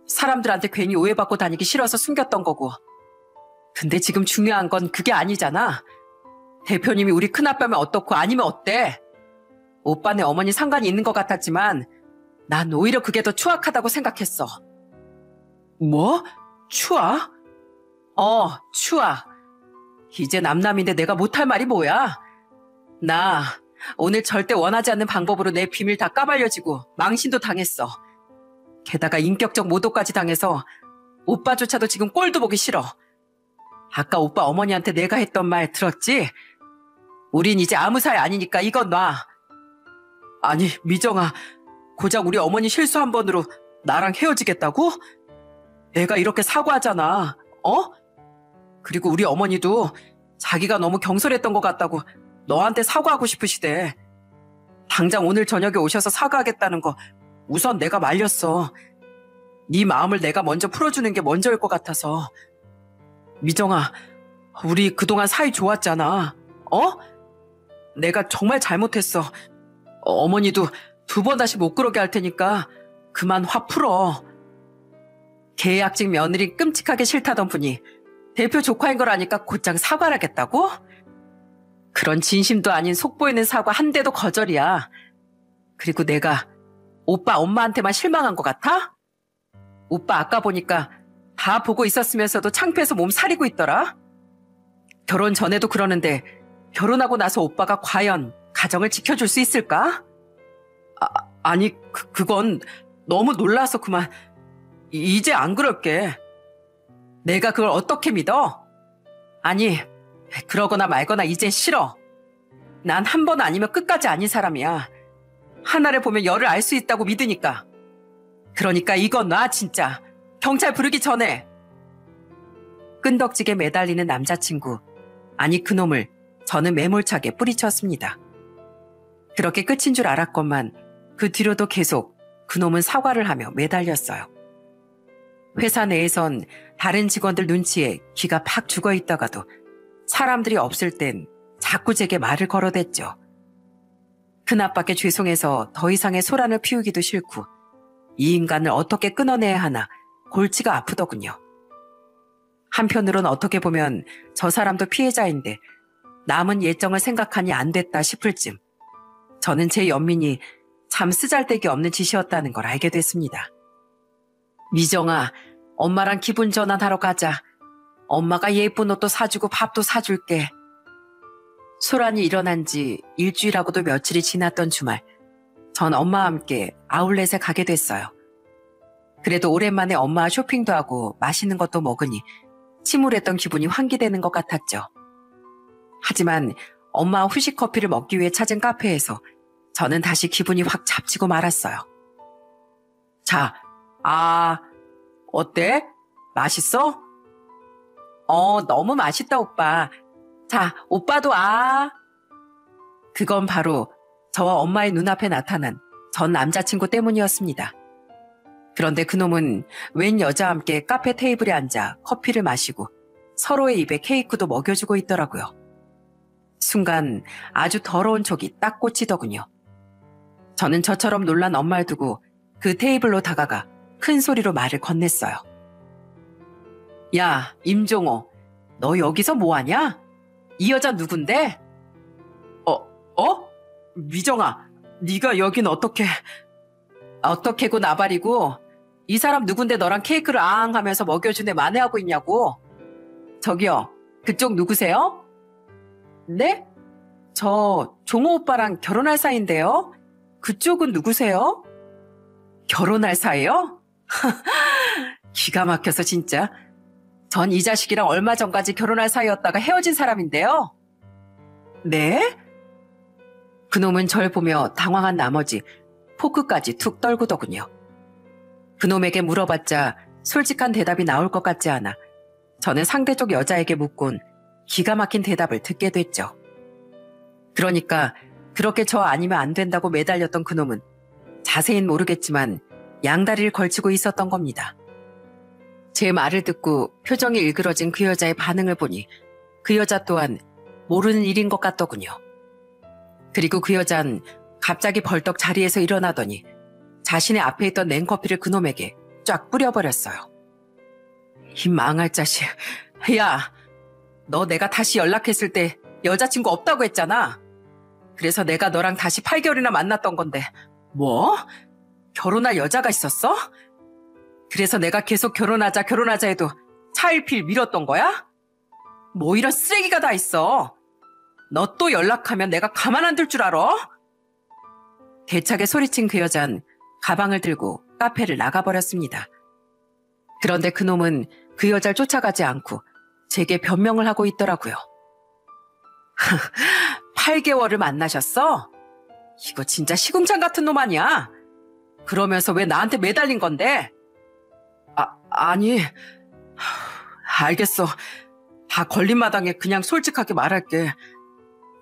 사람들한테 괜히 오해받고 다니기 싫어서 숨겼던 거고. 근데 지금 중요한 건 그게 아니잖아. 대표님이 우리 큰아빠면 어떻고 아니면 어때? 오빠네 어머니 상관이 있는 것 같았지만 난 오히려 그게 더 추악하다고 생각했어. 뭐? 추악? 추악. 이제 남남인데 내가 못할 말이 뭐야? 나 오늘 절대 원하지 않는 방법으로 내 비밀 다 까발려지고 망신도 당했어. 게다가 인격적 모독까지 당해서 오빠조차도 지금 꼴도 보기 싫어. 아까 오빠 어머니한테 내가 했던 말 들었지? 우린 이제 아무 사이 아니니까 이건 놔. 아니, 미정아, 고작 우리 어머니 실수 한 번으로 나랑 헤어지겠다고? 내가 이렇게 사과하잖아, 어? 그리고 우리 어머니도 자기가 너무 경솔했던 것 같다고 너한테 사과하고 싶으시대. 당장 오늘 저녁에 오셔서 사과하겠다는 거 우선 내가 말렸어. 네 마음을 내가 먼저 풀어주는 게 먼저일 것 같아서. 미정아, 우리 그동안 사이 좋았잖아, 어? 내가 정말 잘못했어. 어머니도 2번 다시 못 그러게 할 테니까 그만 화 풀어. 계약직 며느리 끔찍하게 싫다던 분이 대표 조카인 걸 아니까 곧장 사과를 하겠다고? 그런 진심도 아닌 속보이는 사과 한 대도 거절이야. 그리고 내가 오빠 엄마한테만 실망한 것 같아? 오빠 아까 보니까 다 보고 있었으면서도 창피해서 몸 사리고 있더라. 결혼 전에도 그러는데 결혼하고 나서 오빠가 과연 가정을 지켜줄 수 있을까? 아니, 그건 너무 놀라서 그만. 이제 안 그럴게. 내가 그걸 어떻게 믿어? 아니, 그러거나 말거나 이젠 싫어. 난 한 번 아니면 끝까지 아닌 사람이야. 하나를 보면 열을 알 수 있다고 믿으니까. 그러니까 이건 놔, 진짜. 경찰 부르기 전에. 끈덕지게 매달리는 남자친구. 아니, 그놈을 저는 매몰차게 뿌리쳤습니다. 그렇게 끝인 줄 알았건만 그 뒤로도 계속 그놈은 사과를 하며 매달렸어요. 회사 내에선 다른 직원들 눈치에 귀가 팍 죽어 있다가도 사람들이 없을 땐 자꾸 제게 말을 걸어댔죠. 그나밖에 죄송해서 더 이상의 소란을 피우기도 싫고 이 인간을 어떻게 끊어내야 하나 골치가 아프더군요. 한편으론 어떻게 보면 저 사람도 피해자인데 남은 예정을 생각하니 안 됐다 싶을 쯤 저는 제 연민이 참 쓰잘데기 없는 짓이었다는 걸 알게 됐습니다. 미정아, 엄마랑 기분 전환하러 가자. 엄마가 예쁜 옷도 사주고 밥도 사줄게. 소란이 일어난 지 일주일하고도 며칠이 지났던 주말, 전 엄마와 함께 아울렛에 가게 됐어요. 그래도 오랜만에 엄마와 쇼핑도 하고 맛있는 것도 먹으니 침울했던 기분이 환기되는 것 같았죠. 하지만 엄마와 후식 커피를 먹기 위해 찾은 카페에서 저는 다시 기분이 확 잡치고 말았어요. 자, 어때? 맛있어? 너무 맛있다, 오빠. 자, 오빠도 그건 바로 저와 엄마의 눈앞에 나타난 전 남자친구 때문이었습니다. 그런데 그놈은 웬 여자와 함께 카페 테이블에 앉아 커피를 마시고 서로의 입에 케이크도 먹여주고 있더라고요. 순간 아주 더러운 촉이 딱 꽂히더군요. 저는 저처럼 놀란 엄마를 두고 그 테이블로 다가가 큰 소리로 말을 건넸어요. 야, 임종호, 너 여기서 뭐하냐? 이 여자 누군데? 미정아, 네가 여긴 어떻게고 나발이고 이 사람 누군데 너랑 케이크를 하면서 먹여준 애 만회하고 있냐고. 저기요, 그쪽 누구세요? 네? 저 종호 오빠랑 결혼할 사이인데요. 그쪽은 누구세요? 결혼할 사이요? 기가 막혀서 진짜. 전 이 자식이랑 얼마 전까지 결혼할 사이였다가 헤어진 사람인데요. 네? 그놈은 절 보며 당황한 나머지 포크까지 툭 떨구더군요. 그놈에게 물어봤자 솔직한 대답이 나올 것 같지 않아 저는 상대쪽 여자에게 묻곤 기가 막힌 대답을 듣게 됐죠. 그러니까 그렇게 저 아니면 안 된다고 매달렸던 그놈은 자세히는 모르겠지만 양다리를 걸치고 있었던 겁니다. 제 말을 듣고 표정이 일그러진 그 여자의 반응을 보니 그 여자 또한 모르는 일인 것 같더군요. 그리고 그 여잔 갑자기 벌떡 자리에서 일어나더니 자신의 앞에 있던 냉커피를 그놈에게 쫙 뿌려버렸어요. 이 망할 자식. 야, 너 내가 다시 연락했을 때 여자친구 없다고 했잖아. 그래서 내가 너랑 다시 8개월이나 만났던 건데 뭐? 결혼할 여자가 있었어? 그래서 내가 계속 결혼하자 해도 차일피일 미뤘던 거야? 뭐 이런 쓰레기가 다 있어. 너 또 연락하면 내가 가만 안 둘 줄 알아? 대차게 소리친 그 여잔 가방을 들고 카페를 나가버렸습니다. 그런데 그놈은 그 여자를 쫓아가지 않고 제게 변명을 하고 있더라고요. 8개월을 만나셨어? 이거 진짜 시궁창 같은 놈 아니야? 그러면서 왜 나한테 매달린 건데? 아니, 알겠어. 다 걸린 마당에 그냥 솔직하게 말할게.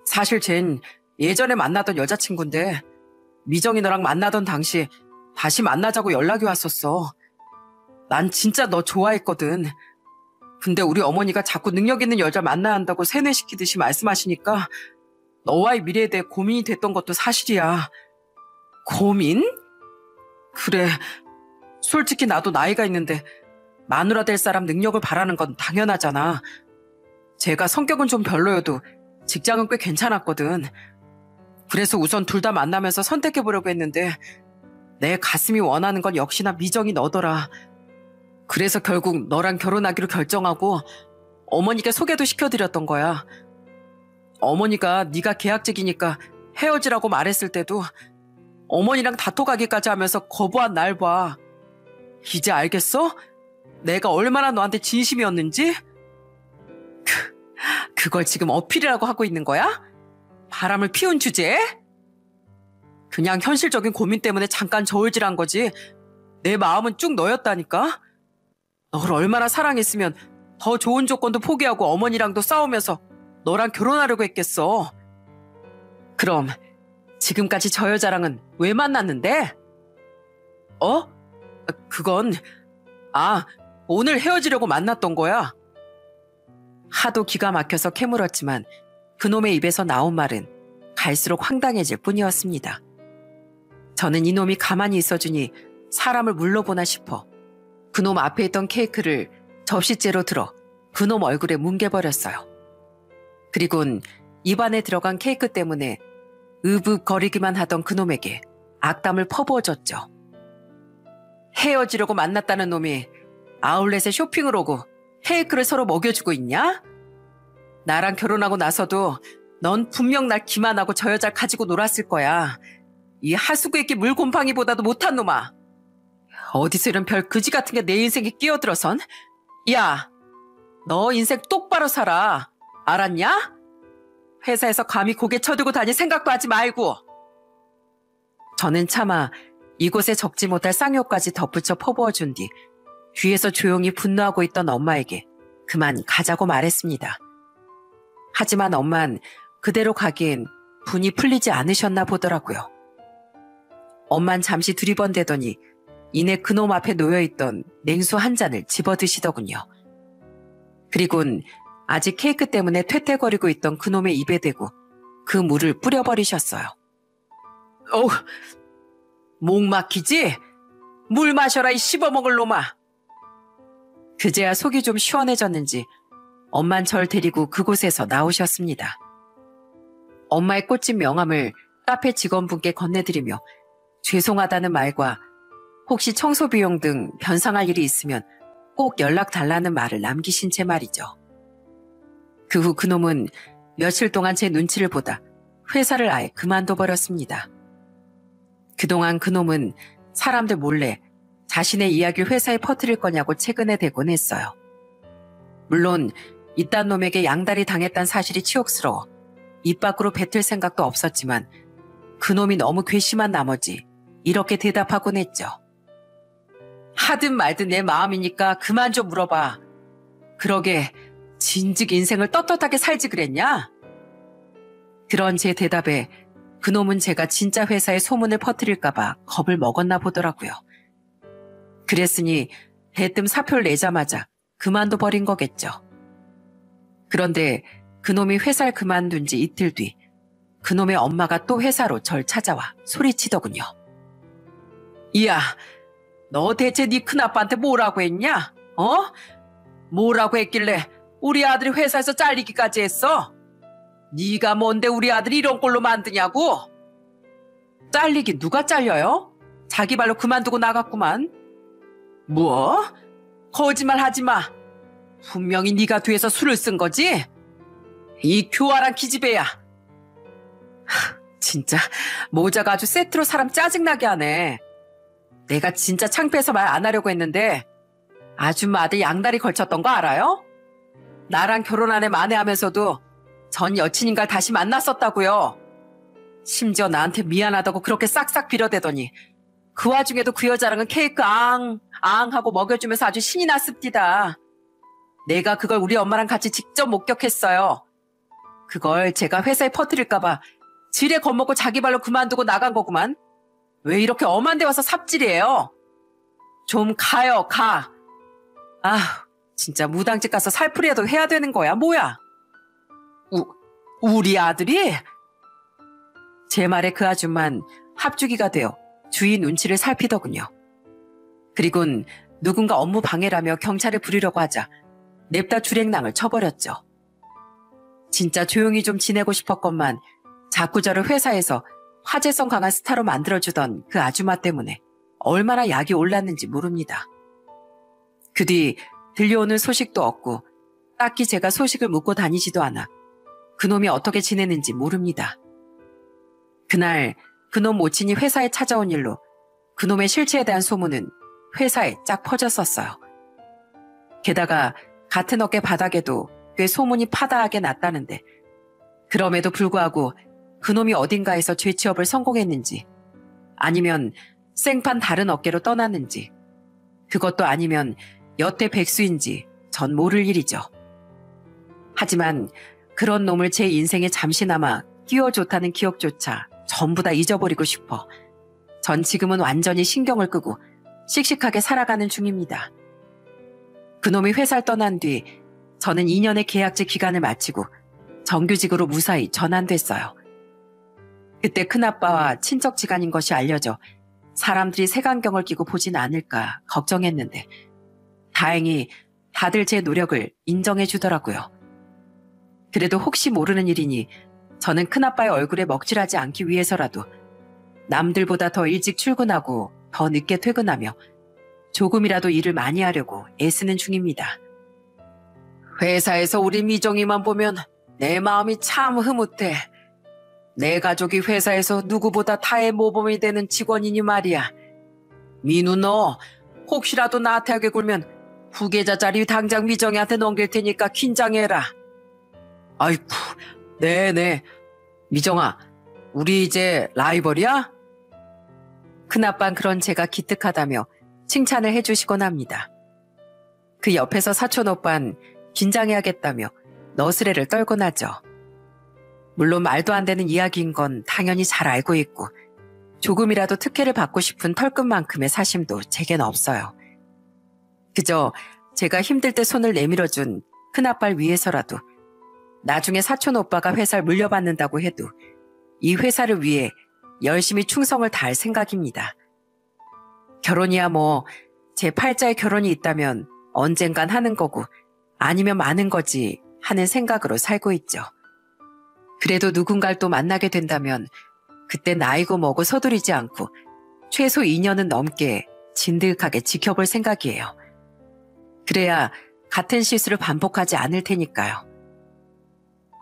사실 쟨 예전에 만나던 여자친구인데 미정이 너랑 만나던 당시 다시 만나자고 연락이 왔었어. 난 진짜 너 좋아했거든. 근데 우리 어머니가 자꾸 능력 있는 여자 만나야 한다고 세뇌시키듯이 말씀하시니까 너와의 미래에 대해 고민이 됐던 것도 사실이야. 고민? 그래. 솔직히 나도 나이가 있는데 마누라 될 사람 능력을 바라는 건 당연하잖아. 제가 성격은 좀 별로여도 직장은 꽤 괜찮았거든. 그래서 우선 둘 다 만나면서 선택해보려고 했는데 내 가슴이 원하는 건 역시나 미정이 너더라. 그래서 결국 너랑 결혼하기로 결정하고 어머니께 소개도 시켜드렸던 거야. 어머니가 네가 계약직이니까 헤어지라고 말했을 때도 어머니랑 다퉈가기까지 하면서 거부한 날 봐. 이제 알겠어? 내가 얼마나 너한테 진심이었는지? 그걸 지금 어필이라고 하고 있는 거야? 바람을 피운 주제에? 그냥 현실적인 고민 때문에 잠깐 저울질한 거지. 내 마음은 쭉 너였다니까? 널 얼마나 사랑했으면 더 좋은 조건도 포기하고 어머니랑도 싸우면서 너랑 결혼하려고 했겠어. 그럼 지금까지 저 여자랑은 왜 만났는데? 그건 오늘 헤어지려고 만났던 거야. 하도 기가 막혀서 캐물었지만 그놈의 입에서 나온 말은 갈수록 황당해질 뿐이었습니다. 저는 이놈이 가만히 있어주니 사람을 물러보나 싶어 그놈 앞에 있던 케이크를 접시째로 들어 그놈 얼굴에 뭉개버렸어요. 그리곤 입안에 들어간 케이크 때문에 으붑거리기만 하던 그놈에게 악담을 퍼부어줬죠. 헤어지려고 만났다는 놈이 아울렛에 쇼핑을 오고 케이크를 서로 먹여주고 있냐? 나랑 결혼하고 나서도 넌 분명 날 기만하고 저 여자를 가지고 놀았을 거야. 이 하수구에끼 물곰팡이보다도 못한 놈아. 어디서 이런 별 그지 같은 게 내 인생에 끼어들어선? 야, 너 인생 똑바로 살아. 알았냐? 회사에서 감히 고개 쳐들고 다닐 생각도 하지 말고. 저는 차마 이곳에 적지 못할 쌍욕까지 덧붙여 퍼부어준 뒤 뒤에서 조용히 분노하고 있던 엄마에게 그만 가자고 말했습니다. 하지만 엄만 그대로 가기엔 분이 풀리지 않으셨나 보더라고요. 엄만 잠시 두리번대더니 이내 그놈 앞에 놓여있던 냉수 한 잔을 집어드시더군요. 그리곤 아직 케이크 때문에 퇴퇴거리고 있던 그놈의 입에 대고 그 물을 뿌려버리셨어요. 목 막히지? 물 마셔라 이 씹어먹을 놈아. 그제야 속이 좀 시원해졌는지 엄만 절 데리고 그곳에서 나오셨습니다. 엄마의 꽃집 명함을 카페 직원분께 건네드리며 죄송하다는 말과 혹시 청소 비용 등 변상할 일이 있으면 꼭 연락 달라는 말을 남기신 채 말이죠. 그 후 그놈은 며칠 동안 제 눈치를 보다 회사를 아예 그만둬버렸습니다. 그동안 그놈은 사람들 몰래 자신의 이야기를 회사에 퍼뜨릴 거냐고 최근에 대곤 했어요. 물론 이딴 놈에게 양다리 당했다는 사실이 치욕스러워 입 밖으로 뱉을 생각도 없었지만 그놈이 너무 괘씸한 나머지 이렇게 대답하곤 했죠. 하든 말든 내 마음이니까 그만 좀 물어봐. 그러게 진즉 인생을 떳떳하게 살지 그랬냐? 그런 제 대답에 그놈은 제가 진짜 회사에 소문을 퍼뜨릴까봐 겁을 먹었나 보더라고요. 그랬으니 대뜸 사표를 내자마자 그만둬 버린 거겠죠. 그런데 그놈이 회사를 그만둔 지 이틀 뒤 그놈의 엄마가 또 회사로 절 찾아와 소리치더군요. 이야, 너 대체 네 큰아빠한테 뭐라고 했냐? 뭐라고 했길래 우리 아들이 회사에서 잘리기까지 했어? 네가 뭔데 우리 아들이 이런 꼴로 만드냐고? 잘리기 누가 잘려요? 자기 발로 그만두고 나갔구만. 뭐? 거짓말 하지 마. 분명히 네가 뒤에서 술을 쓴 거지? 이 교활한 기집애야. 진짜 모자가 아주 세트로 사람 짜증나게 하네. 내가 진짜 창피해서 말 안 하려고 했는데 아줌마 아들 양다리 걸쳤던 거 알아요? 나랑 결혼 안 해 만회하면서도 전 여친인가를 다시 만났었다고요. 심지어 나한테 미안하다고 그렇게 싹싹 빌어대더니 그 와중에도 그 여자랑은 케이크 앙 하고 먹여주면서 아주 신이 났습니다. 내가 그걸 우리 엄마랑 같이 직접 목격했어요. 그걸 제가 회사에 퍼뜨릴까봐 지레 겁먹고 자기 발로 그만두고 나간 거구만. 왜 이렇게 엄한 데 와서 삽질이에요? 좀 가요, 가. 아, 진짜 무당집 가서 살풀이라도 해야 되는 거야, 뭐야? 우리 아들이? 제 말에 그 아줌만 합주기가 되어 주위 눈치를 살피더군요. 그리곤 누군가 업무 방해라며 경찰을 부르려고 하자 냅다 줄행랑을 쳐버렸죠. 진짜 조용히 좀 지내고 싶었건만 자꾸 저를 회사에서 화제성 강한 스타로 만들어주던 그 아줌마 때문에 얼마나 약이 올랐는지 모릅니다. 그 뒤 들려오는 소식도 없고 딱히 제가 소식을 묻고 다니지도 않아 그놈이 어떻게 지내는지 모릅니다. 그날 그놈 모친이 회사에 찾아온 일로 그놈의 실체에 대한 소문은 회사에 쫙 퍼졌었어요. 게다가 같은 어깨 바닥에도 꽤 소문이 파다하게 났다는데 그럼에도 불구하고 그놈이 어딘가에서 죄취업을 성공했는지 아니면 생판 다른 어깨로 떠났는지 그것도 아니면 여태 백수인지 전 모를 일이죠. 하지만 그런 놈을 제 인생에 잠시나마 끼워줬다는 기억조차 전부 다 잊어버리고 싶어 전 지금은 완전히 신경을 끄고 씩씩하게 살아가는 중입니다. 그놈이 회사를 떠난 뒤 저는 2년의 계약제 기간을 마치고 정규직으로 무사히 전환됐어요. 그때 큰아빠와 친척지간인 것이 알려져 사람들이 색안경을 끼고 보진 않을까 걱정했는데 다행히 다들 제 노력을 인정해 주더라고요. 그래도 혹시 모르는 일이니 저는 큰아빠의 얼굴에 먹칠하지 않기 위해서라도 남들보다 더 일찍 출근하고 더 늦게 퇴근하며 조금이라도 일을 많이 하려고 애쓰는 중입니다. 회사에서 우리 미정이만 보면 내 마음이 참 흐뭇해. 내 가족이 회사에서 누구보다 타의 모범이 되는 직원이니 말이야. 민우 너 혹시라도 나태하게 굴면 후계자 자리 당장 미정이한테 넘길 테니까 긴장해라. 아이쿠, 네네. 미정아, 우리 이제 라이벌이야? 큰아빠는 그런 제가 기특하다며 칭찬을 해주시곤 합니다. 그 옆에서 사촌 오빠는 긴장해야겠다며 너스레를 떨곤 하죠. 물론 말도 안 되는 이야기인 건 당연히 잘 알고 있고 조금이라도 특혜를 받고 싶은 털끝만큼의 사심도 제겐 없어요. 그저 제가 힘들 때 손을 내밀어준 큰아빠를 위해서라도 나중에 사촌 오빠가 회사를 물려받는다고 해도 이 회사를 위해 열심히 충성을 다할 생각입니다. 결혼이야 뭐 제 팔자에 결혼이 있다면 언젠간 하는 거고 아니면 마는 거지 하는 생각으로 살고 있죠. 그래도 누군가를 또 만나게 된다면 그때 나이고 뭐고 서두르지 않고 최소 2년은 넘게 진득하게 지켜볼 생각이에요. 그래야 같은 실수를 반복하지 않을 테니까요.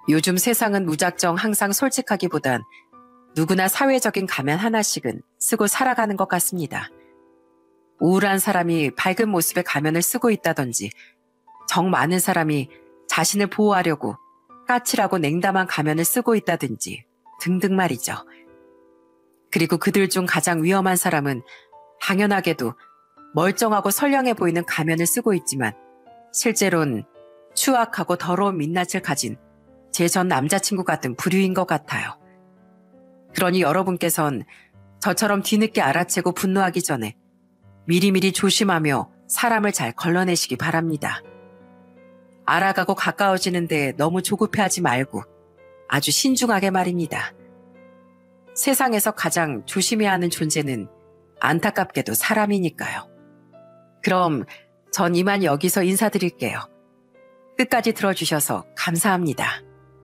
요즘 세상은 무작정 항상 솔직하기보단 누구나 사회적인 가면 하나씩은 쓰고 살아가는 것 같습니다. 우울한 사람이 밝은 모습의 가면을 쓰고 있다든지 정 많은 사람이 자신을 보호하려고 까칠하고 냉담한 가면을 쓰고 있다든지 등등 말이죠. 그리고 그들 중 가장 위험한 사람은 당연하게도 멀쩡하고 선량해 보이는 가면을 쓰고 있지만 실제로는 추악하고 더러운 민낯을 가진 제 전 남자친구 같은 부류인 것 같아요. 그러니 여러분께선 저처럼 뒤늦게 알아채고 분노하기 전에 미리미리 조심하며 사람을 잘 걸러내시기 바랍니다. 알아가고 가까워지는데 너무 조급해하지 말고 아주 신중하게 말입니다. 세상에서 가장 조심해야 하는 존재는 안타깝게도 사람이니까요. 그럼 전 이만 여기서 인사드릴게요. 끝까지 들어주셔서 감사합니다.